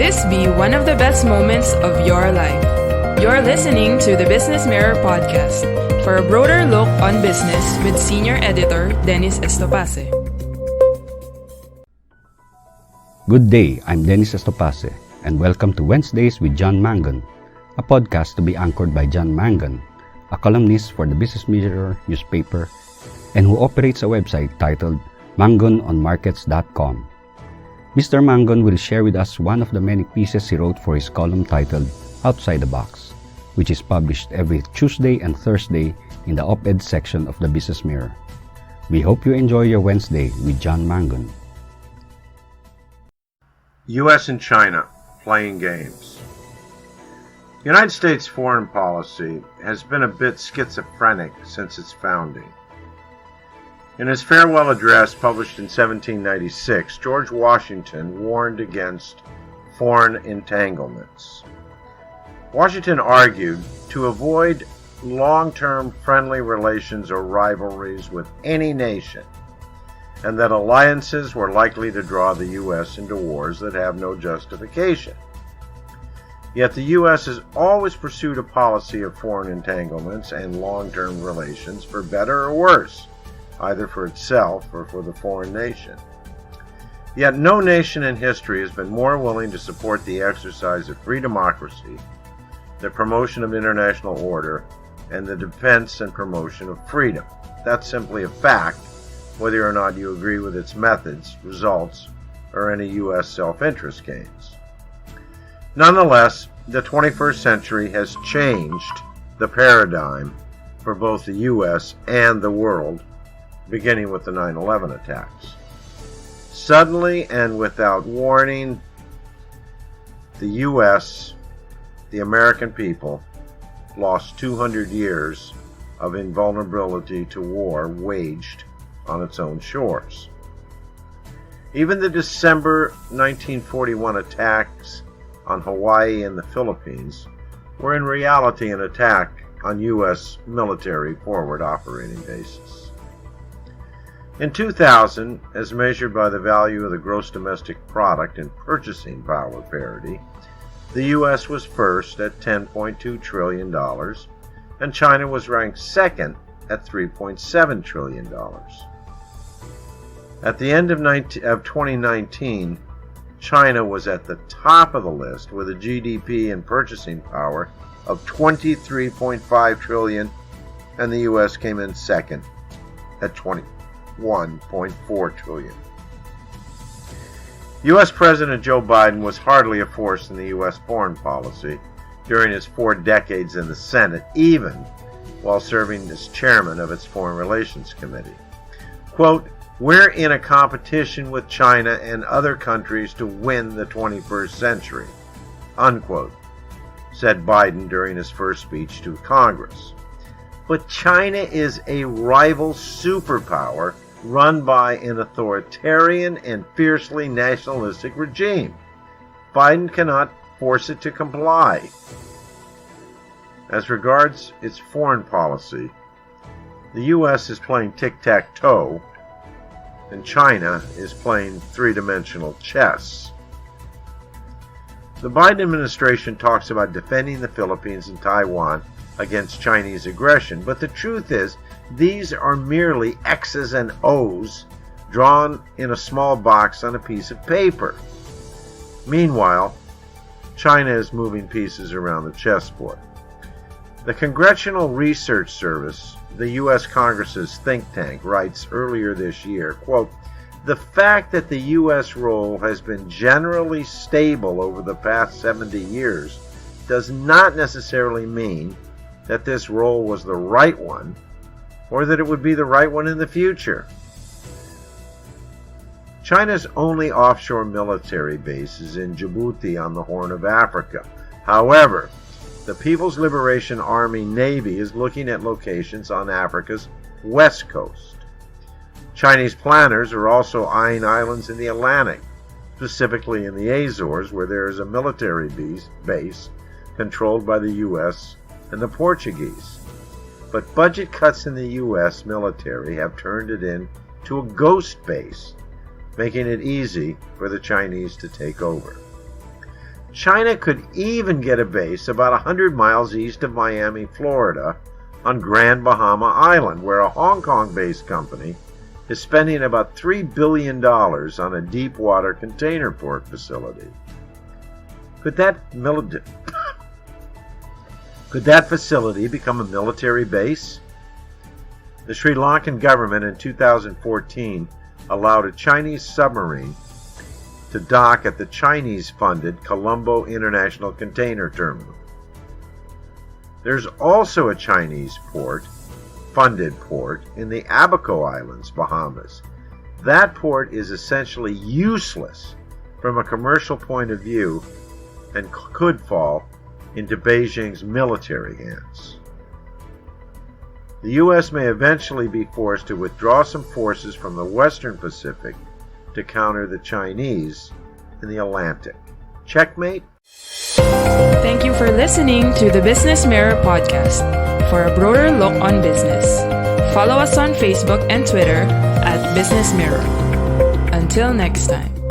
this be one of the best moments of your life. You're listening to the Business Mirror Podcast for a broader look on business with Senior Editor Dennis Estopace. Good day, I'm Dennis Estopace, and welcome to Wednesdays with John Mangun, a podcast to be anchored by John Mangun, a columnist for the Business Mirror newspaper and who operates a website titled mangunonmarkets.com. Mr. Mangun will share with us one of the many pieces he wrote for his column titled Outside the Box, which is published every Tuesday and Thursday in the op-ed section of the Business Mirror. We hope you enjoy your Wednesday with John Mangun. U.S. and China playing games. The United States foreign policy has been a bit schizophrenic since its founding. In his farewell address published in 1796, George Washington warned against foreign entanglements. Washington argued to avoid long-term friendly relations or rivalries with any nation, and that alliances were likely to draw the U.S. into wars that have no justification. Yet the U.S. has always pursued a policy of foreign entanglements and long-term relations for better or worse, either for itself or for the foreign nation. Yet no nation in history has been more willing to support the exercise of free democracy, the promotion of international order, and the defense and promotion of freedom. That's simply a fact, whether or not you agree with its methods, results, or any U.S. self-interest gains. Nonetheless, the 21st century has changed the paradigm for both the U.S. and the world, beginning with the 9/11 attacks. Suddenly and without warning, the U.S., the American people, lost 200 years of invulnerability to war waged on its own shores. Even the December 1941 attacks on Hawaii and the Philippines were in reality an attack on U.S. military forward operating bases. In 2000, as measured by the value of the gross domestic product and purchasing power parity, the U.S. was first at $10.2 trillion, and China was ranked second at $3.7 trillion. At the end of 2019, China was at the top of the list with a GDP and purchasing power of $23.5 trillion, and the U.S. came in second at $21.4 trillion. U.S. President Joe Biden was hardly a force in the U.S. foreign policy during his 4 decades in the Senate, even while serving as chairman of its Foreign Relations Committee. Quote, "We're in a competition with China and other countries to win the 21st century," unquote, said Biden during his first speech to Congress. But China is a rival superpower run by an authoritarian and fiercely nationalistic regime. Biden cannot force it to comply. As regards its foreign policy, the U.S. is playing tic-tac-toe, and China is playing three-dimensional chess. The Biden administration talks about defending the Philippines and Taiwan against Chinese aggression, but the truth is, these are merely X's and O's drawn in a small box on a piece of paper. Meanwhile, China is moving pieces around the chessboard. The Congressional Research Service, the U.S. Congress's think tank, writes earlier this year, quote, "The fact that the U.S. role has been generally stable over the past 70 years does not necessarily mean that this role was the right one, or that it would be the right one in the future. China's only offshore military base is in Djibouti on the Horn of Africa. However, the People's Liberation Army Navy is looking at locations on Africa's west coast. Chinese planners are also eyeing islands in the Atlantic, specifically in the Azores, where there is a military base controlled by the U.S. and the Portuguese. But budget cuts in the U.S. military have turned it into a ghost base, making it easy for the Chinese to take over. China could even get a base about 100 miles east of Miami, Florida, on Grand Bahama Island, where a Hong Kong-based company is spending about $3 billion on a deep-water container port facility. Could that facility become a military base? The Sri Lankan government in 2014 allowed a Chinese submarine to dock at the Chinese-funded Colombo International Container Terminal. There's also a Chinese funded port in the Abaco Islands, Bahamas. That port is essentially useless from a commercial point of view and could fall into Beijing's military hands. The U.S. may eventually be forced to withdraw some forces from the Western Pacific to counter the Chinese in the Atlantic. Checkmate? Thank you for listening to the Business Mirror podcast. For a broader look on business, follow us on Facebook and Twitter at Business Mirror. Until next time.